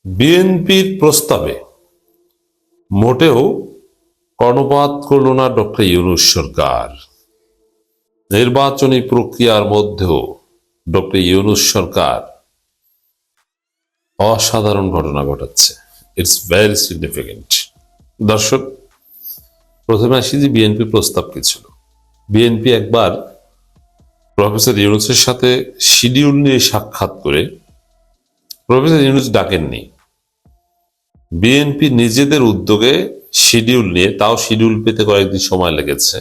বিএনপির প্রস্তাবে মোটেও কর্ণপাত করল না ডক্টর ইউনূস সরকার। নির্বাচনী প্রক্রিয়ার মধ্যেও ডক্টর ইউনূস সরকার অসাধারণ ঘটনা ঘটাচ্ছে। It's very significant. দর্শক, প্রথমে আসি যে বিএনপি প্রস্তাব কি ছিল। বিএনপি একবার প্রফেসর ইউনূসের সাথে শিডিউল নিয়ে সাক্ষাৎ করে, প্রফেসর ইউনূস ডাকেননি, বিএনপি নিজেদের উদ্যোগে শিডিউল নিয়ে, তাও শিডিউল পেতে কয়েকদিন সময় লেগেছে,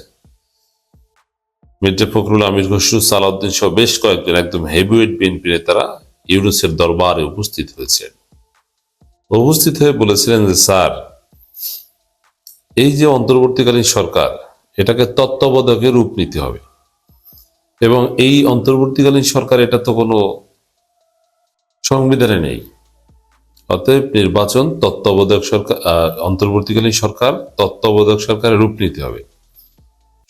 মির্জা ফখরুল, আমির খসরু, সালাউদ্দিন সহ বেশ কয়েকজন একদম হেভিওয়েট বিএনপি নেতারা ইউনূসের দরবারে উপস্থিত হয়েছেন। উপস্থিত হয়ে বলেছিলেন যে স্যার, এই যে অন্তর্বর্তীকালীন সরকার, এটাকে তত্ত্বাবধায়কের রূপ নিতে হবে, এবং এই অন্তর্বর্তীকালীন সরকার এটা তো কোনো সংবিধানে নেই। অতএব নির্বাচন তত্ত্বাবধায়ক সরকার, অন্তর্বর্তীকালীন সরকার তত্ত্বাবধায়ক সরকারের রূপ নিতে হবে।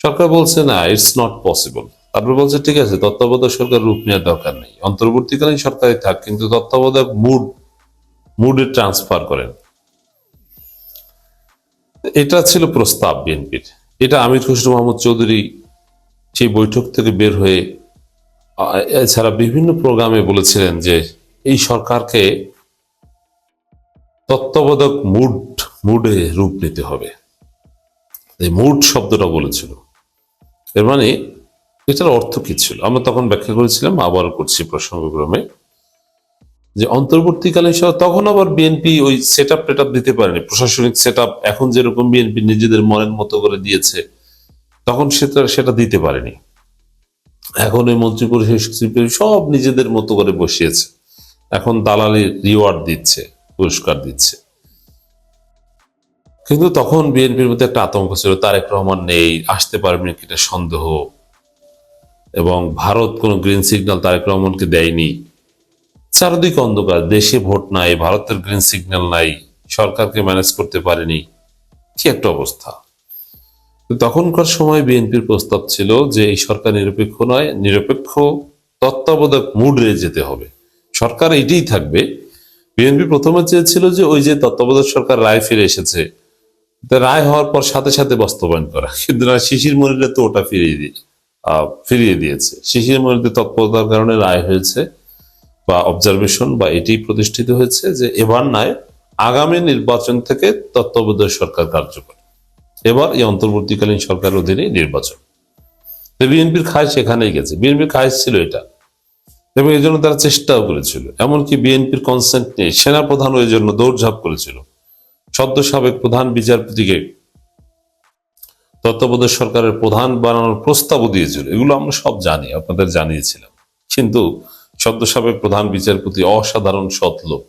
সরকার বলছে না, ইটস নট পসিবল। তারপর বলছে ঠিক আছে, তত্ত্বাবধায়ক সরকার রূপ নেওয়ার দরকার নেই, অন্তর্বর্তীকালীন সরকারই থাক, কিন্তু তত্ত্বাবধায়ক মুডে ট্রান্সফার করেন। এটা ছিল প্রস্তাব বিএনপির। এটা আমির খসরু মাহমুদ চৌধুরী সেই বৈঠক থেকে বের হয়ে এছাড়া বিভিন্ন প্রোগ্রামে বলেছিলেন যে এই সরকারকে তত্ত্বাবধায়ক মুডে রূপ নিতে হবে। এই মুড শব্দটা বলেছিল। এর মানে এটার অর্থ কি ছিল আমরা তখন ব্যাখ্যা করেছিলাম, আবার করছি প্রসঙ্গক্রমে, যে অন্তর্বর্তীকালীন তখন আবার বিএনপি ওই সেট আপ দিতে পারেনি, প্রশাসনিক সেট আপ এখন যেরকম বিএনপি নিজেদের মনের মতো করে দিয়েছে, তখন সেটা দিতে পারেনি। এখন ওই মন্ত্রী পরিষদ সব নিজেদের মতো করে বসিয়েছে, এখন দালালি রিওয়ার্ড দিচ্ছে, পুরস্কার দিচ্ছে। কিন্তু তখন বিএনপির মধ্যে একটা আতঙ্ক ছিল, তারেক রহমান নেই, আসতে পারবেন কিনা সন্দেহ, এবং ভারত কোনো গ্রিন সিগন্যাল তারেক রহমানকে দেয়নি। চারদিকে অন্ধকার, দেশে ভোট নাই, ভারতের গ্রিন সিগন্যাল নাই, সরকারকে ম্যানেজ করতে পারেনি, কি একটা অবস্থা। তখনকার সময় বিএনপির প্রস্তাব ছিল যে এই সরকার নিরপেক্ষ নয়, নিরপেক্ষ তত্ত্বাবধায়ক মুডে যেতে হবে, সরকার এটাই থাকবে। বিএনপি প্রথমে চেয়েছিল যে ওই যে তত্ত্বাবধায়ক সরকার রায় ফিরে এসেছে, রায় হওয়ার পর সাথে সাথে বাস্তবায়ন করা, কিন্তু না, শিশির মনিরা তো ওটা ফিরিয়ে দিয়েছে। শিশির মনিরদের তৎপরতার কারণে রায় হয়েছে বা অবজারভেশন বা এটি প্রতিষ্ঠিত হয়েছে যে এবার নয়, আগামী নির্বাচন থেকে তত্ত্বাবধায়ক সরকার কার্যকর। এবার এই অন্তর্বর্তীকালীন সরকারের অধীনে নির্বাচন। বিএনপির খায় সেখানেই গেছে, বিএনপির খায় ছিল এটা, এবং এই জন্য তারা চেষ্টাও করেছিল। এমনকি বিএনপির কনসেন্ট নিয়ে সেনাপ্রধান ওই জন্য দৌড়ঝাঁপ করেছিল, সদ্য সাবেক প্রধান বিচারপতিকে তত্ত্বাবধায়ক সরকারের প্রধান বানানোর প্রস্তাবও দিয়েছিল। এগুলো আমরা সব জানি, আপনাদের জানিয়েছিলাম। কিন্তু সদ্য সাবেক প্রধান বিচারপতি অসাধারণ সৎ লোক,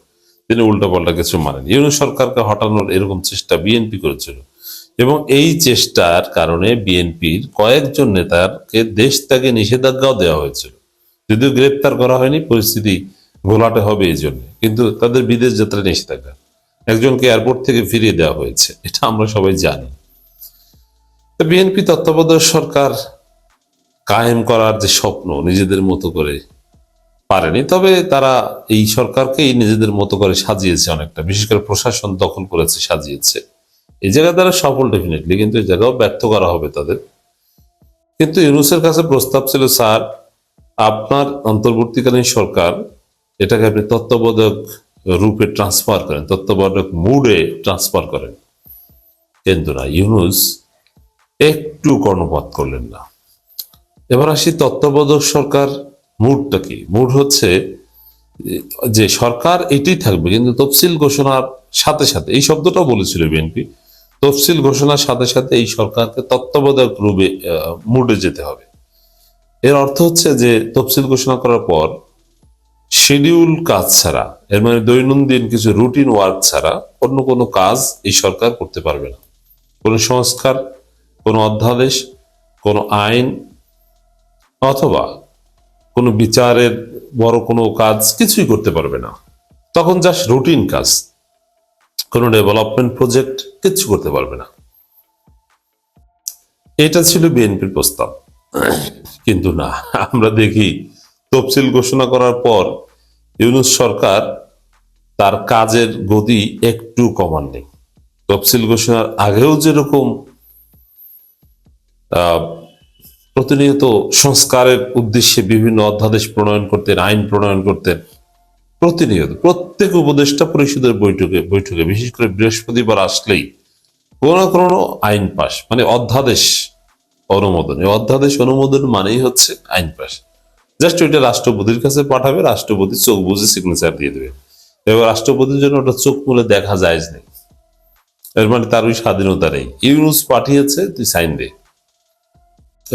তিনি উল্টাপাল্টা কিছু মানেন। ইউনূস সরকারকে হটানোর এরকম চেষ্টা বিএনপি করেছিল, এবং এই চেষ্টার কারণে বিএনপির কয়েকজন নেতাকে দেশ ত্যাগে নিষেধাজ্ঞাও দেওয়া হয়েছিল, যদিও গ্রেপ্তার করা হয়নি, পরিস্থিতি ঘোলাটে হবে এই জন্য, কিন্তু তাদের বিদেশ যাত্রা নিষেধাজ্ঞা, একজনকে এয়ারপোর্ট থেকে ফিরিয়ে দেওয়া হয়েছে, এটা আমরা সবাই জানি। বিএনপি তত্ত্বাবধায়ক সরকার কায়েম করার যে স্বপ্ন নিজেদের মতো করে পারেনি, তবে তারা এই সরকারকেই নিজেদের মতো করে সাজিয়েছে অনেকটা, বিশেষ করে প্রশাসন দখল করেছে, সাজিয়েছে। এই জায়গায় তারা সফল ডেফিনেটলি, কিন্তু এই জায়গাও ব্যর্থ করা হবে তাদের। কিন্তু ইউনূসের কাছে প্রস্তাব ছিল, স্যার আপনার অন্তর্বর্তীকালীন সরকার, এটাকে আপনি তত্ত্বাবধায়ক রূপে ট্রান্সফার করেন, তত্ত্বাবধায়ক মুডে ট্রান্সফার করেন। কিন্তু না, ইউনূস একটু কর্ণপাত করলেন না। এবার আসি তত্ত্বাবধায়ক সরকার মুডটা কি। মুড হচ্ছে যে সরকার এটাই থাকবে, কিন্তু তফসিল ঘোষণার সাথে সাথে, এই শব্দটাও বলেছিল বিএনপি, তফসিল ঘোষণার সাথে সাথে এই সরকারকে তত্ত্বাবধায়ক রূপে মুডে যেতে হবে। এর অর্থ হচ্ছে যে তফসিল ঘোষণা করার পর শিডিউল কাজ ছাড়া, এর মানে দৈনন্দিন কিছু রুটিন ওয়ার্ক ছাড়া অন্য কোনো কাজ এই সরকার করতে পারবে না। কোনো সংস্কার, কোনো অধ্যাদেশ, কোনো আইন অথবা কোনো বিচারের বড় কোনো কাজ কিছুই করতে পারবে না। তখন জাস্ট রুটিন কাজ, কোনো ডেভেলপমেন্ট প্রজেক্ট কিচ্ছু করতে পারবে না। এটা ছিল বিএনপির প্রস্তাব। কিন্তু না, আমরা দেখি তফসিল ঘোষণা করার পর ইউনূস সরকার তার কাজের গতি একটু কমার নেই। তফসিল ঘোষণার আগেও যেরকম আহ, প্রতিনিয়ত সংস্কারের উদ্দেশ্যে বিভিন্ন অধ্যাদেশ প্রণয়ন করতেন, আইন প্রণয়ন করতেন, প্রতিনিয়ত প্রত্যেক উপদেষ্টা পরিষদের বৈঠকে বৈঠকে বিশেষ করে বৃহস্পতিবার আসলেই কোনো না কোনো আইন পাস, মানে অধ্যাদেশ অনুমোদন। এই অধ্যাদেশ অনুমোদন মানেই হচ্ছে আইন পাস। জাস্ট ওইটা রাষ্ট্রপতির কাছে পাঠাবে, রাষ্ট্রপতি চোখ বুঝে সিগনেচার দিয়ে দেবে। এবার রাষ্ট্রপতির জন্য ওটা চোখ মুলে দেখা যায় নেই, এর মানে তার ওই স্বাধীনতা নেই। ইউনুস পাঠিয়েছে, তুই সাইন দে,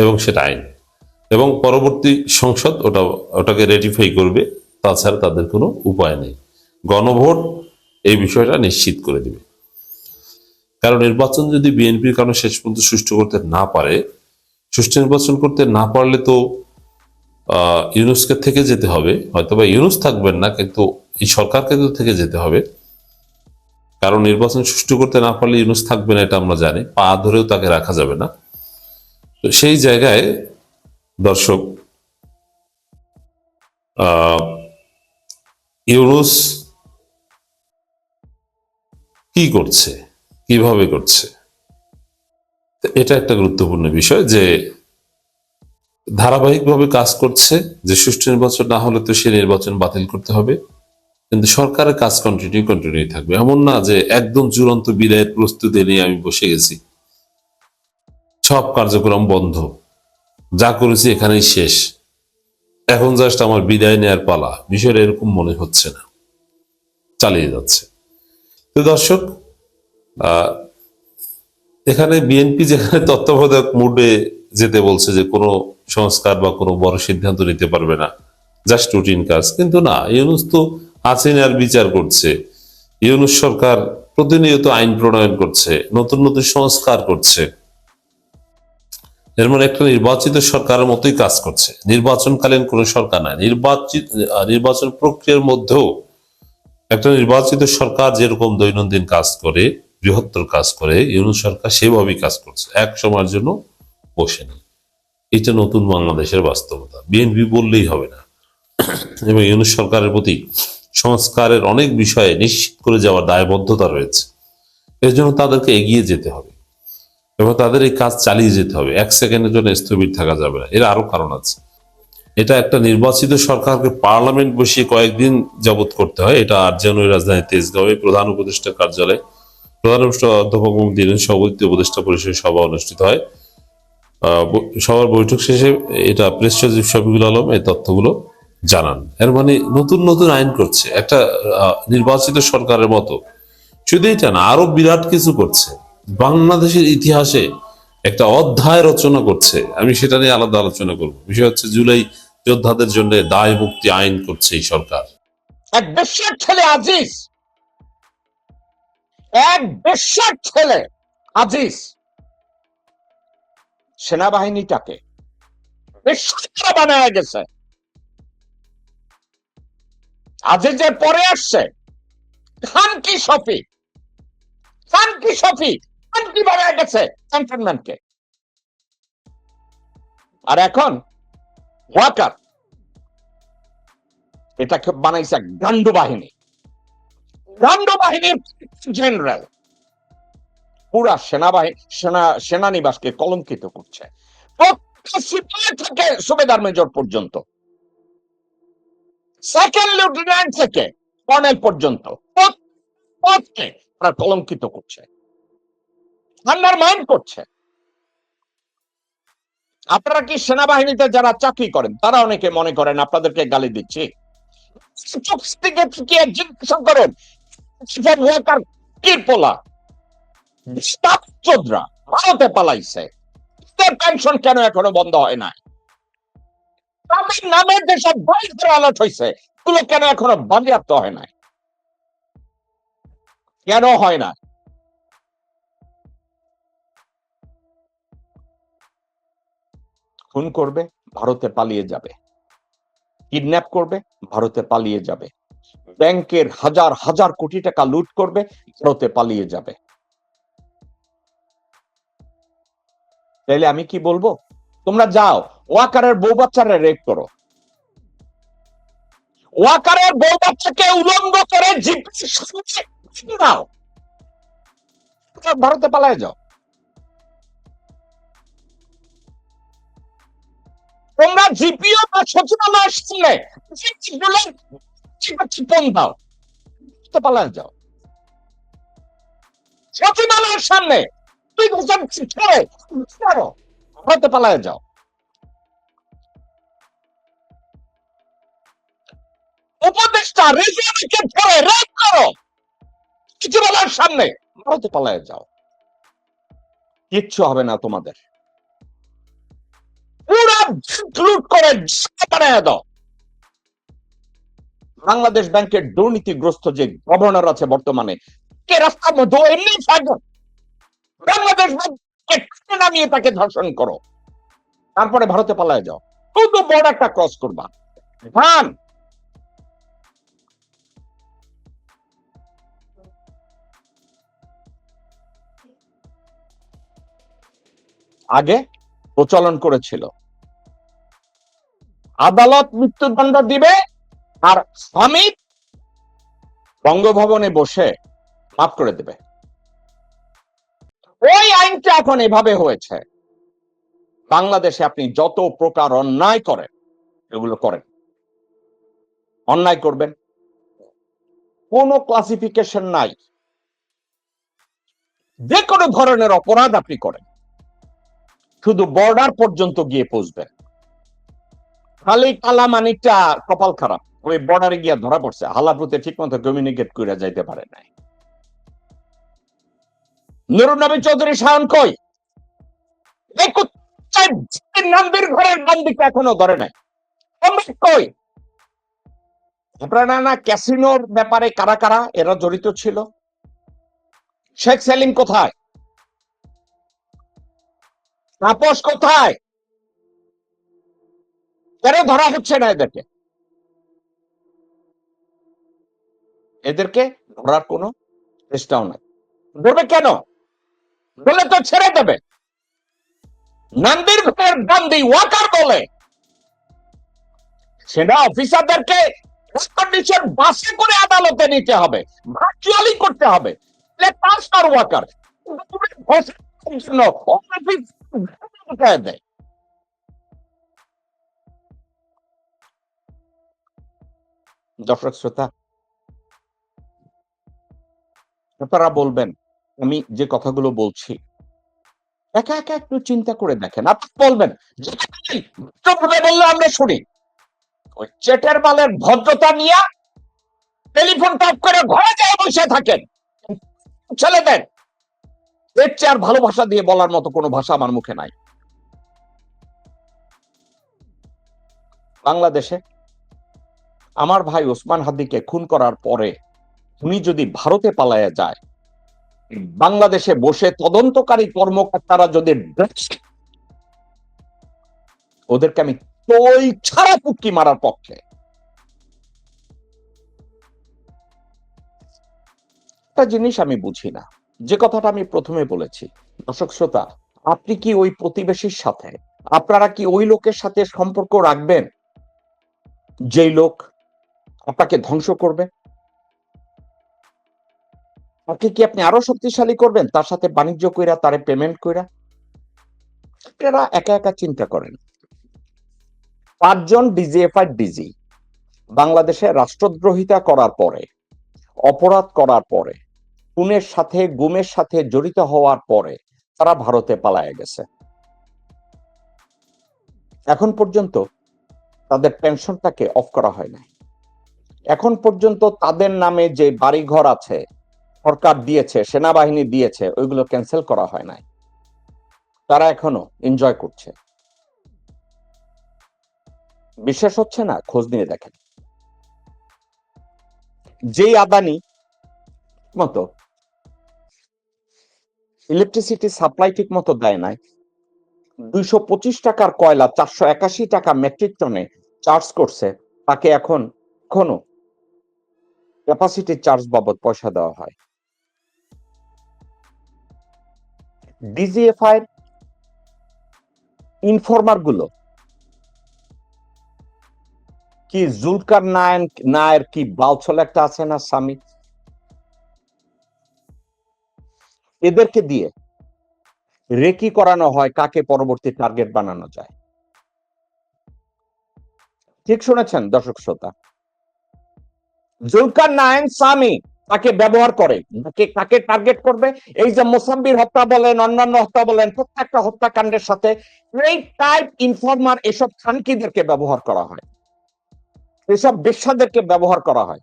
এবং সেটা আইন, এবং পরবর্তী সংসদ ওটাকে রেটিফাই করবে। তাছাড়া তাদের কোনো উপায় নেই। গণভোট এই বিষয়টা নিশ্চিত করে দিবে। কারণ নির্বাচন যদি বিএনপির কারণে শেষ পর্যন্ত সুষ্ঠু করতে না পারে, সুষ্ঠু নির্বাচন করতে না পারলে তো ইউনুসকে থেকে যেতে হবে, হয়তো বা ইউনুস থাকবেন না, কিন্তু এই সরকারকে তো থেকে যেতে হবে। কারণ নির্বাচন সুষ্ঠু করতে না পারলে ইউনুস থাকবে না, এটা আমরা জানি। পা ধরেও তাকে রাখা যাবে না। তো সেই জায়গায় দর্শক, ইউনুস কি করছে, কিভাবে করছে, এটা একটা গুরুত্বপূর্ণ বিষয়। যে ধারাবাহিকভাবে কাজ করছে, যে সুষ্ঠু নির্বাচন না হলে তো সে নির্বাচন বাতিল করতে হবে, কিন্তু সরকারের কাজ কন্টিনিউ থাকবে। এমন না যে একদম চূড়ান্ত বিদায়ের প্রস্তুতি নিয়ে আমি বসে গেছি, সব কার্যক্রম বন্ধ, যা করেছি এখানেই শেষ, এখন জাস্ট আমার বিদায় নেয়ার পালা। বিষয়টা এরকম মনে হচ্ছে না, চালিয়ে যাচ্ছে। তো দর্শক, এখানে বিএনপি যেখানে তত্ত্বাবধায়ক মুডে যেতে বলছে, যে কোনো সংস্কার বা কোনো বড় সিদ্ধান্ত নিতে পারবে না, জাস্ট রুটিন কাজ, কিন্তু না, ইউনুস তো আছেন আর বিচার করছে। ইউনুস সরকার প্রতিনিয়ত আইন প্রণয়ন করছে, নতুন নতুন সংস্কার করছে। এর মানে একটা নির্বাচিত সরকারের মতোই কাজ করছে। নির্বাচনকালীন কোনো সরকার নাই, নির্বাচন প্রক্রিয়ার মধ্যেও একটা নির্বাচিত সরকার যেরকম দৈনন্দিন কাজ করে, বৃহত্তর কাজ করে, ইউনুস সরকার সেভাবেই কাজ করছে, এক সময়ের জন্য বসে নেই। এটা নতুন বাংলাদেশের বাস্তবতা, বিএনপি বললেই হবে না। এবং ইউনুস সরকারের প্রতি সংস্কারের অনেক বিষয়ে নিশ্চিত করে যাওয়ার দায়বদ্ধতা রয়েছে। এর জন্য তাদেরকে এগিয়ে যেতে হবে এবং তাদের এই কাজ চালিয়ে যেতে হবে। এক সেকেন্ডের জন্য স্থবির থাকা যাবে না। এর আরো কারণ আছে। এটা একটা নির্বাচিত সরকারকে পার্লামেন্ট বসিয়ে কয়েকদিন যাবত করতে হয়। এটা আরজিয়ানোর রাজধানী তেজগাঁওয়ে প্রধান উপদেষ্টা কার্যালয়ে প্রধান উপদেষ্টা অধ্যাপক মুহম্মদ সভাপতিত্বে উপদেষ্টা পরিষদের সভা অনুষ্ঠিত হয়। সবার বৈঠক শেষে এটা প্রেস সচিব শফিকুল আলম এই তথ্যগুলো জানান। এর মানে নতুন নতুন আইন করছে একটা নির্বাচিত সরকারের মতো। শুধু এটা না, আরো বিরাট কিছু করছে। বাংলাদেশের ইতিহাসে একটা অধ্যায় রচনা করছে। আমি সেটা নিয়ে আলাদা আলোচনা করব। বিষয় হচ্ছে জুলাই যোদ্ধাদের জন্য দায় মুক্তি আইন করছে এই সরকার। এক বেশ্যার ছেলে আজিজ, এক বেশ্যার ছেলে আজিজ সেনাবাহিনীটাকে বেশ্যারা বানায় গেছে। আজিজের পরে আসছে খানকি শফিক, খানকি শফিক খানকি বানায় গেছে ক্যান্টনমেন্টকে। আর এখন ওয়াকার এটাকে বানাইছে গান্ডু বাহিনী, গান্ডু বাহিনীর জেনারেল পুরা সেনানিবাসকে কলঙ্কিত করছে। সিপাহি থেকে সুবেদার মেজর পর্যন্ত, সেকেন্ড লেফটেন্যান্ট থেকে কর্নেল পর্যন্ত পদকে তারা কলঙ্কিত করছে, আন্ডারমাইন করছে। আপনারা কি সেনাবাহিনীতে যারা চাকরি করেন তারা অনেকে মনে করেন আপনাদেরকে গালি দিচ্ছি? জিজ্ঞাসা করেন কিরপোলা চোদ্রা ভারতে পালাইছে, পেনশন কেন এখনো বন্ধ হয় না? তাদের নামে যেসব বই আলাট হয়েছে এগুলো কেন এখনো বাজেয়াপ্ত হয় না? কেন হয় না? খুন করবে, ভারতে পালিয়ে যাবে, কিডন্যাপ করবে, ভারতে পালিয়ে যাবে, ব্যাংকের হাজার হাজার কোটি টাকা লুট করবে, ভারতে পালিয়ে যাবে। তাইলে আমি কি বলবো? তোমরা যাও ওয়াকারের বউ বাচ্চারা রেপ করো, ওয়াকারের বউ বাচ্চাকে উলঙ্গ করে জিপির সামনে দাও, ভারতে পালায় যাও। তোমরা জিপিও বা সচিবালয়ের সামনে চিপন দাও, পালায় যাও। সচিবালয়ের সামনে 2 বছর ভারতে পালায় যাও। উপদেষ্টা রেজিয়াকে ধরে রেপ করো সচিবালয়ের সামনে, ভারতে পালায় যাও। কিচ্ছু হবে না তোমাদের। পুরা লুট করে বানায় দাও। বাংলাদেশ ব্যাংকের দুর্নীতিগ্রস্ত যে গভর্নর আছে বর্তমানে, কে রাস্তার মধ্যে এমনি থাকবে, বাংলাদেশ ব্যাংককে নামিয়ে তাকে ধর্ষণ করো, তারপরে ভারতে পালায় যাও। শুধু বর্ডারটা ক্রস করবা। ধান আগে প্রচলন করেছিল, আদালত মৃত্যুদণ্ড দিবে আর স্বামী বঙ্গভবনে বসে মাফ করে দেবে। ওই আইনটা এখন এভাবে হয়েছে। বাংলাদেশে আপনি যত প্রকার অন্যায় করেন, এগুলো করেন, অন্যায় করবেন, কোনো ক্লাসিফিকেশন নাই, যে কোনো ধরনের অপরাধ আপনি করেন, শুধু বর্ডার পর্যন্ত গিয়ে পৌঁছবেন। খালি কালামানিকটা কপাল খারাপ, ওই বর্ডারে গিয়ে ধরা পড়ছে, হালাপুতে ঠিক মতো কমিউনিকেট করে যাইতে পারে নাই। নুরুন নবী চৌধুরী শাওন কই? নামবীর ঘরের বান্দিকে এখনো ধরে নাই। কই? আপনারা না ক্যাসিনোর ব্যাপারে কারা কারা এরা জড়িত ছিল? শেখ সেলিম কোথায়? তাপস কোথায়? কেন ধরা হচ্ছে না এদেরকে? এদেরকে ধরার কোনো চেষ্টাও নাই। ধরবে কেন? বলে তো ছেড়ে দেবে। নান্দির ঘরের বান্দি ওয়াকার বলে সেনা অফিসারদেরকে বাসে করে আদালতে নিতে হবে, ভার্চুয়ালি করতে হবে। ওয়াকার দেয়। দর্শক শ্রোতা, আপনারা বলবেন আমি যে কথাগুলো বলছি একা একা একটু চিন্তা করে দেখেন। আপনি বলবেন বললে আমরা শুনি, ওই চেটের মালের ভদ্রতা নিয়ে টেলিফোন টপ করে ঘরে যায় বসে থাকেন, ছেলেদের এর চেয়ে আর ভালোবাসা দিয়ে বলার মতো কোনো ভাষা আমার মুখে নাই। বাংলাদেশে আমার ভাই ওসমান হাদিকে খুন করার পরে উনি যদি ভারতে পালায়া যায়, বাংলাদেশে বসে তদন্তকারী কর্মকর্তারা যদি ওদেরকে আমি তৈ ছাড়া পুটকি মারার পক্ষে। একটা জিনিস আমি বুঝি না, যে কথাটা আমি প্রথমে বলেছি, দর্শক শ্রোতা, আপনি কি ওই প্রতিবেশীর সাথে, আপনারা কি ওই লোকের সাথে সম্পর্ক রাখবেন যেই লোক আপনাকে ধ্বংস করবে? তাকে কি আপনি আরো শক্তিশালী করবেন তার সাথে বাণিজ্য কইরা, তারে পেমেন্ট কইরা? আপনারা একা একা চিন্তা করেন। 5 জন ডিজিএফআই ডিজি বাংলাদেশে রাষ্ট্রদ্রোহিতা করার পরে, অপরাধ করার পরে, খুনের সাথে গুমের সাথে জড়িত হওয়ার পরে তারা ভারতে পালায় গেছে। এখন পর্যন্ত তাদের পেনশনটাকে অফ করা হয় নাই। এখন পর্যন্ত তাদের নামে যে বাড়িঘর আছে সরকার দিয়েছে, সেনাবাহিনী দিয়েছে, ওইগুলো ক্যান্সেল করা হয় নাই। তারা এখনো এনজয় করছে। বিশ্বাস হচ্ছে না? খোঁজ নিয়ে দেখেন। যেই আদানি মতো ইলেকট্রিসিটি সাপ্লাই ঠিক মতো দেয় নাই, 225 টাকার কয়লা 481 টাকা মেট্রিক টনে চার্জ করছে, তাকে এখনো ক্যাপাসিটি চার্জ বাবদ পয়সা দেওয়া হয়। ডিজিএফআই ইনফরমার গুলো কি জুলকার নায়ের কি বালছল একটা আছে না স্বামী, এদেরকে দিয়ে রেকি করানো হয় কাকে পরবর্তী টার্গেট বানানো যায়। ঠিক শুনেছেন দর্শক শ্রোতা, জুলকার নায়েন স্বামী তাকে ব্যবহার করে, কাকে টার্গেট করবে, এই যে মোসাম্বির হত্যা বলেন অন্যান্য হত্যা বলেন, প্রত্যেকটা হত্যাকাণ্ডের সাথে এই টাইপ ইনফরমার এসব খানকিদেরকে ব্যবহার করা হয়, এসব বেশ্যাদেরকে ব্যবহার করা হয়,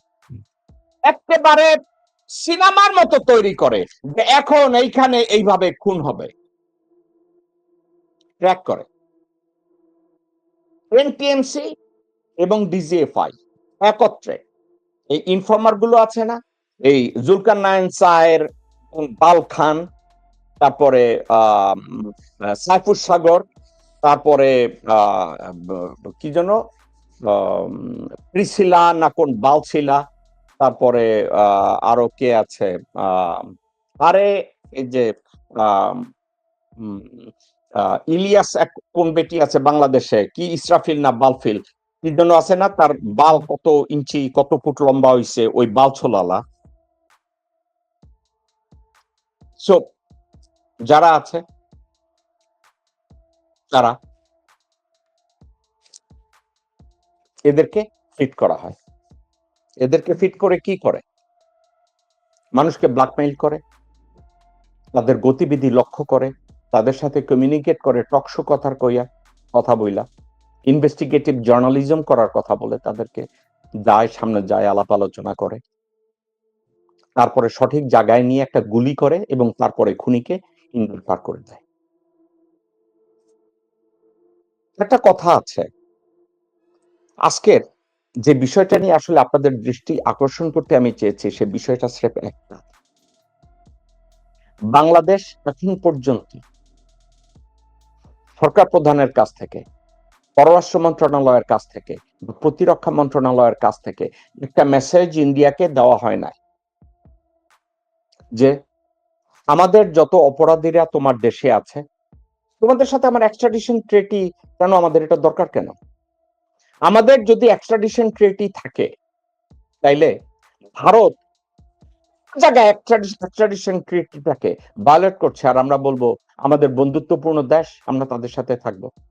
একেবারে সিনেমার মতো তৈরি করে যে এখন এইখানে এইভাবে খুন হবে, ট্র্যাক করে। এনটিএমসি এবং ডিজিএফআই একত্রে এই ইনফরমার গুলো আছে না, এই জুলকার নাইন সায়ের, বাল খান, তারপরে সাইফুর সাগর, তারপরে কি যেন প্রিসিলা না কোন বালছিলা, তারপরে আরো কে আছে, আরে এই যে ইলিয়াস এক কোন বেটি আছে বাংলাদেশে, কি ইসরাফিল না বালফিল কি জন্য আছে না, তার বাল কত ইঞ্চি কত ফুট লম্বা হইছে, ওই বাল ছোলালা। সো যারা আছে তারা এদেরকে ফিট করা হয়, এদেরকে ফিট করে কি করে, মানুষকে ব্ল্যাকমেইল করে, তাদের গতিবিধি লক্ষ্য করে, তাদের সাথে কমিউনিকেট করে, টকশো কথার কইয়া কথা বইলা, ইনভেস্টিগেটিভ জার্নালিজম করার কথা বলে তাদেরকে যায়, সামনে যায়, আলাপ আলোচনা করে, তারপরে সঠিক জায়গায় নিয়ে একটা গুলি করে এবং তারপরে খুনিকে ইন্দুর পার করে দেয়। একটা কথা আছে, আজকের যে বিষয়টা নিয়ে আসলে আপনাদের দৃষ্টি আকর্ষণ করতে আমি চেয়েছি, সে বিষয়টা স্রেফ একটা, বাংলাদেশ এখন পর্যন্ত সরকার প্রধানের কাছ থেকে, পররাষ্ট্র মন্ত্রণালয়ের কাছ থেকে, প্রতিরক্ষা মন্ত্রণালয়ের কাছ থেকে একটা মেসেজ ইন্ডিয়াকে দেওয়া হয় না যে আমাদের যত অপরাধীরা তোমার দেশে আছে, তোমাদের সাথে আমার এক্সট্রাডিশন ট্রিটি কেন, আমাদের এটা দরকার কেন? আমাদের যদি এক্সট্রাডিশন ট্রিটি থাকে তাইলে ভারত জায়গায় এক্সট্রাডিশন ট্রিটিটাকে ভায়োলেট করছে, আর আমরা বলবো আমাদের বন্ধুত্বপূর্ণ দেশ, আমরা তাদের সাথে থাকবো।